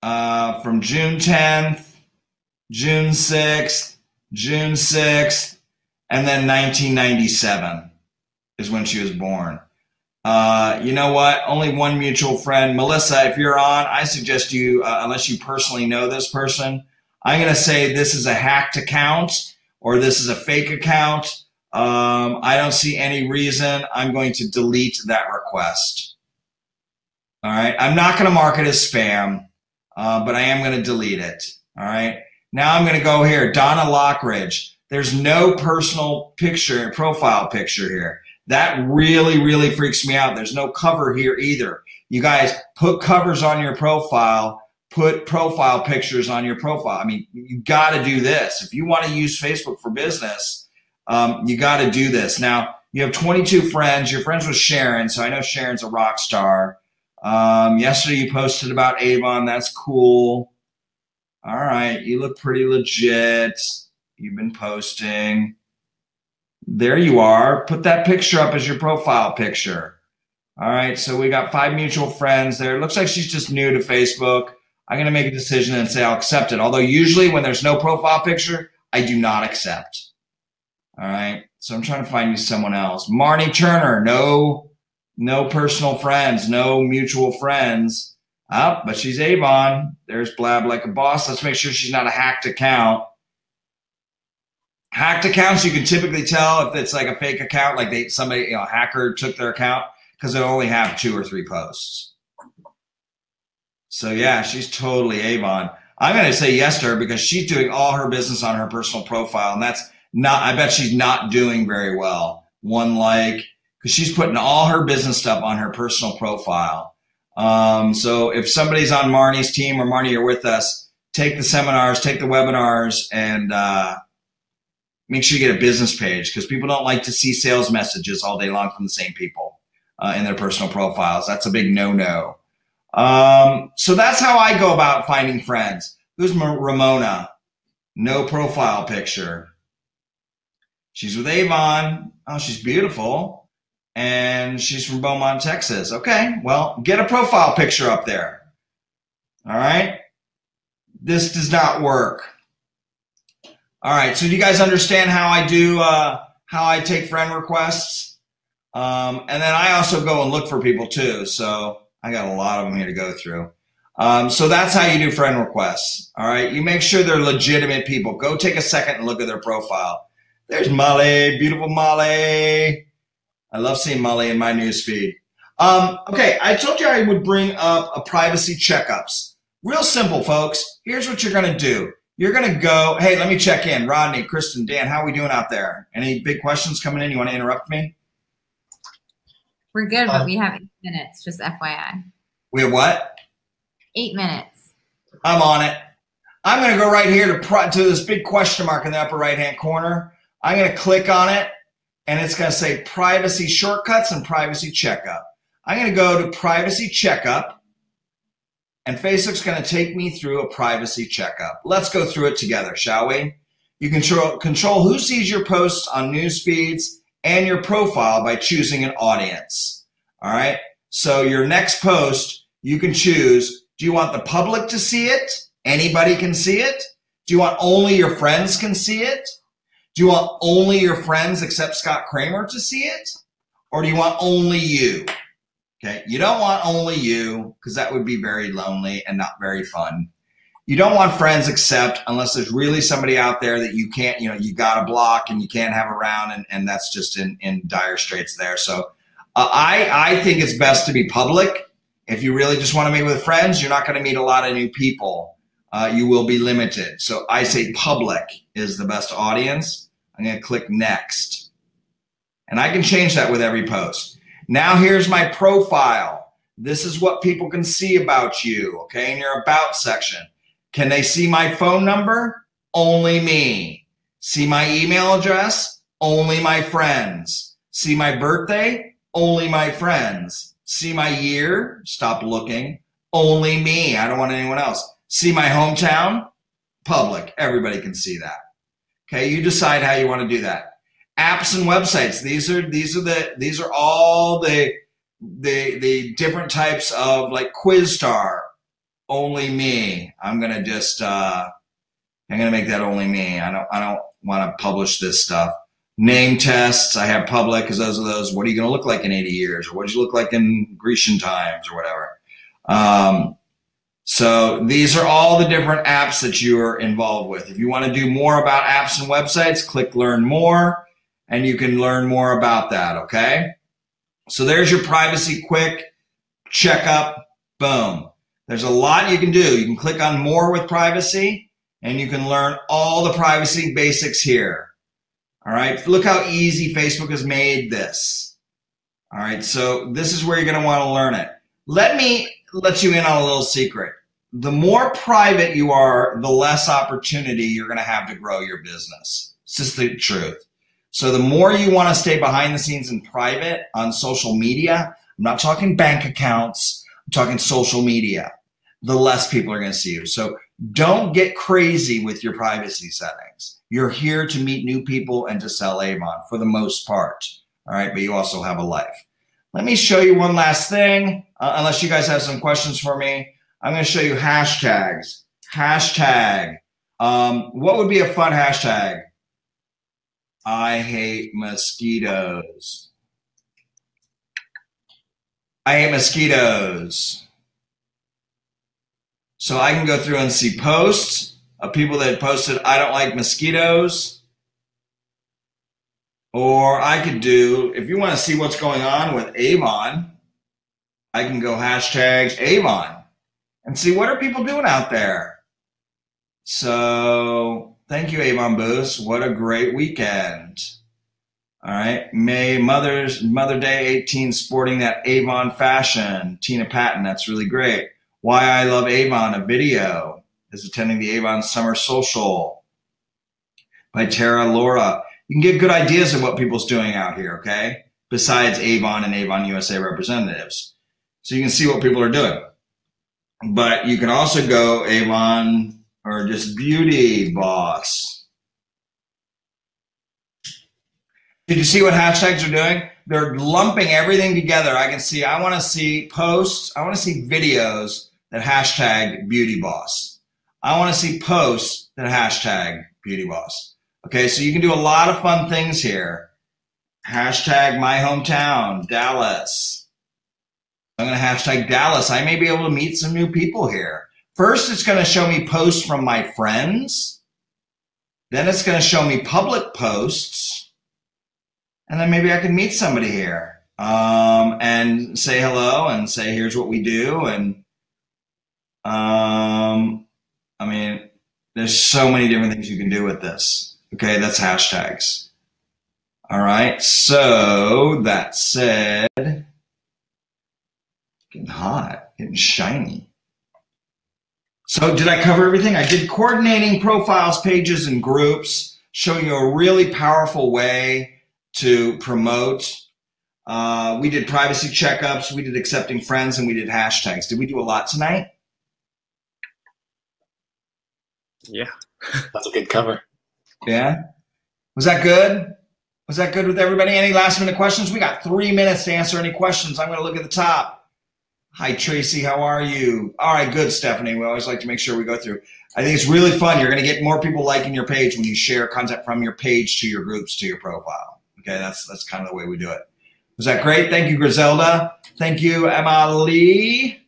from June 10th, June 6th, June 6th, and then 1997 is when she was born. You know what? Only 1 mutual friend. Melissa, if you're on, I suggest you, unless you personally know this person, I'm going to say this is a hacked account or this is a fake account. I don't see any reason. I'm going to delete that request. All right. I'm not going to mark it as spam, but I am going to delete it. All right. Now I'm going to go here. Donna Lockridge. There's no personal picture, profile picture here. That really, really freaks me out. There's no cover here either. You guys put covers on your profile, put profile pictures on your profile. I mean, you got to do this. If you want to use Facebook for business, you got to do this. Now, you have 22 friends. You're friends with Sharon, so I know Sharon's a rock star. Yesterday you posted about Avon. That's cool. All right, you look pretty legit. You've been posting. There you are. Put that picture up as your profile picture. All right, so we got 5 mutual friends there. It looks like she's just new to Facebook. I'm going to make a decision and say I'll accept it. Although usually when there's no profile picture, I do not accept. All right, so I'm trying to find you someone else. Marnie Turner, no personal friends, no mutual friends. Oh, but she's Avon. There's Blab Like a Boss. Let's make sure she's not a hacked account. Hacked accounts, you can typically tell if it's like a fake account, like a hacker took their account because they only have 2 or 3 posts. So yeah, she's totally Avon. I'm going to say yes to her because she's doing all her business on her personal profile, and that's not, I bet she's not doing very well. 1 like, because she's putting all her business stuff on her personal profile. So if somebody's on Marnie's team or Marnie, you're with us, take the seminars, take the webinars, and make sure you get a business page, because people don't like to see sales messages all day long from the same people in their personal profiles. That's a big no-no. So that's how I go about finding friends. Who's Ramona? No profile picture. She's with Avon. Oh, she's beautiful. And she's from Beaumont, Texas. Okay, well, get a profile picture up there. All right? This does not work. All right, so do you guys understand how I do, how I take friend requests? And then I also go and look for people too. So I got a lot of them here to go through. So that's how you do friend requests. All right, you make sure they're legitimate people. Go take a second and look at their profile. There's Molly, beautiful Molly. I love seeing Molly in my newsfeed. Okay, I told you I would bring up a privacy checkups. Real simple, folks. Here's what you're going to do. You're going to go, hey, let me check in. Rodney, Kristen, Dan, how are we doing out there? Any big questions coming in? You want to interrupt me? We're good, but we have 8 minutes, just FYI. We have what? 8 minutes. I'm on it. I'm going to go right here to this big question mark in the upper right-hand corner. I'm going to click on it, and it's going to say privacy shortcuts and privacy checkup. I'm going to go to privacy checkup, and Facebook's going to take me through a privacy checkup. Let's go through it together, shall we? You control who sees your posts on news feeds and your profile by choosing an audience. All right. So your next post, you can choose, do you want the public to see it? Anybody can see it? Do you want only your friends can see it? Do you want only your friends except Scott Kramer to see it? Or do you want only you? Okay, you don't want only you, because that would be very lonely and not very fun. You don't want friends except unless there's really somebody out there that you can't, you got to block and you can't have around, and that's just in dire straits there. So I think it's best to be public. If you really just want to meet with friends, you're not going to meet a lot of new people. You will be limited. So I say public is the best audience. I'm going to click next. And I can change that with every post. Now here's my profile. This is what people can see about you, okay, in your about section. Can they see my phone number? Only me. See my email address? Only my friends. See my birthday? Only my friends. See my year? Stop looking. Only me. I don't want anyone else. See my hometown? Public. Everybody can see that. Okay, you decide how you want to do that. Apps and websites. These are all the different types of, like, Quizstar. Only me. I'm gonna just I'm gonna make that only me. I don't want to publish this stuff. Name tests. I have public because those are those. What are you gonna look like in 80 years, or what did you look like in Grecian times, or whatever. So these are all the different apps that you're involved with. If you want to do more about apps and websites, click Learn More, and you can learn more about that, okay? So there's your privacy quick checkup. Boom. There's a lot you can do. You can click on More with Privacy, and you can learn all the privacy basics here. All right? Look how easy Facebook has made this. All right? So this is where you're going to want to learn it. Let me let you in on a little secret. The more private you are, the less opportunity you're going to have to grow your business. It's just the truth. So the more you want to stay behind the scenes and private on social media, I'm not talking bank accounts, I'm talking social media, the less people are going to see you. So don't get crazy with your privacy settings. You're here to meet new people and to sell Avon for the most part. All right, but you also have a life. Let me show you one last thing, unless you guys have some questions for me. I'm going to show you hashtags. Hashtag. What would be a fun hashtag? I hate mosquitoes. I hate mosquitoes. So I can go through and see posts of people that posted, I don't like mosquitoes. Or I could do, if you want to see what's going on with Avon, I can go hashtag Avon and see what are people doing out there. So thank you, Avon Boost. What a great weekend. All right. Mother Day 18 sporting that Avon fashion. Tina Patton, that's really great. Why I Love Avon, a video, is attending the Avon Summer Social by Tara Laura. You can get good ideas of what people's doing out here, okay? Besides Avon and Avon USA representatives. So you can see what people are doing. But you can also go Avon or just Beauty Boss. Did you see what hashtags are doing? They're lumping everything together. I can see, I want to see posts, I want to see videos that hashtag Beauty Boss. I want to see posts that hashtag Beauty Boss. Okay, so you can do a lot of fun things here. Hashtag my hometown, Dallas. I'm going to hashtag Dallas. I may be able to meet some new people here. First, it's going to show me posts from my friends. Then it's going to show me public posts. And then maybe I can meet somebody here and say hello and say, here's what we do. And I mean, there's so many different things you can do with this. Okay, that's hashtags. All right, so that said, getting hot, getting shiny. So did I cover everything? I did coordinating profiles, pages, and groups, showing you a really powerful way to promote. We did privacy checkups, we did accepting friends, and we did hashtags. Did we do a lot tonight? Yeah. That's a good cover. Yeah? Was that good? Was that good with everybody? Any last minute questions? We got 3 minutes to answer any questions. I'm going to look at the top. Hi, Tracy. How are you? All right, good, Stephanie. We always like to make sure we go through. I think it's really fun. You're going to get more people liking your page when you share content from your page to your groups to your profile. Okay, that's kind of the way we do it. Was that great? Thank you, Griselda. Thank you, Emma Lee.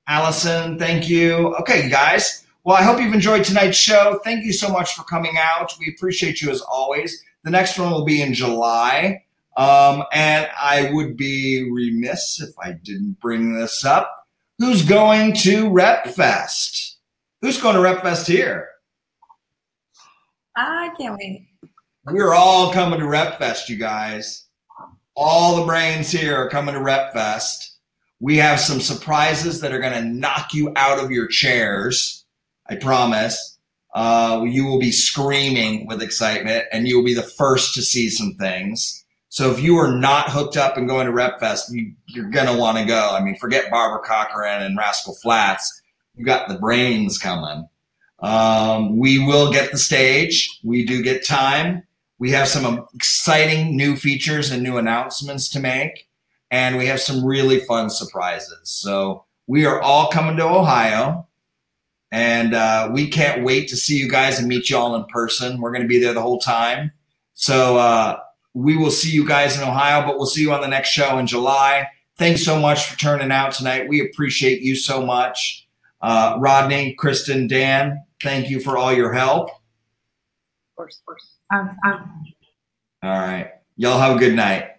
Allison, thank you. Okay, you guys. Well, I hope you've enjoyed tonight's show. Thank you so much for coming out. We appreciate you as always. The next one will be in July. And I would be remiss if I didn't bring this up. Who's going to RepFest? Who's going to RepFest here? I can't wait. We're all coming to RepFest, you guys. All the brains here are coming to RepFest. We have some surprises that are going to knock you out of your chairs. I promise. You will be screaming with excitement, and you will be the first to see some things. So if you are not hooked up and going to RepFest, you're going to want to go. I mean, forget Barbara Cochran and Rascal Flatts. You got the brains coming. We will get the stage. We do get time. We have some exciting new features and new announcements to make. And we have some really fun surprises. So we are all coming to Ohio. And we can't wait to see you guys and meet you all in person. We're going to be there the whole time. So we will see you guys in Ohio, but we'll see you on the next show in July. Thanks so much for turning out tonight. We appreciate you so much. Rodney, Kristen, Dan, thank you for all your help. Of course. All right. Y'all have a good night.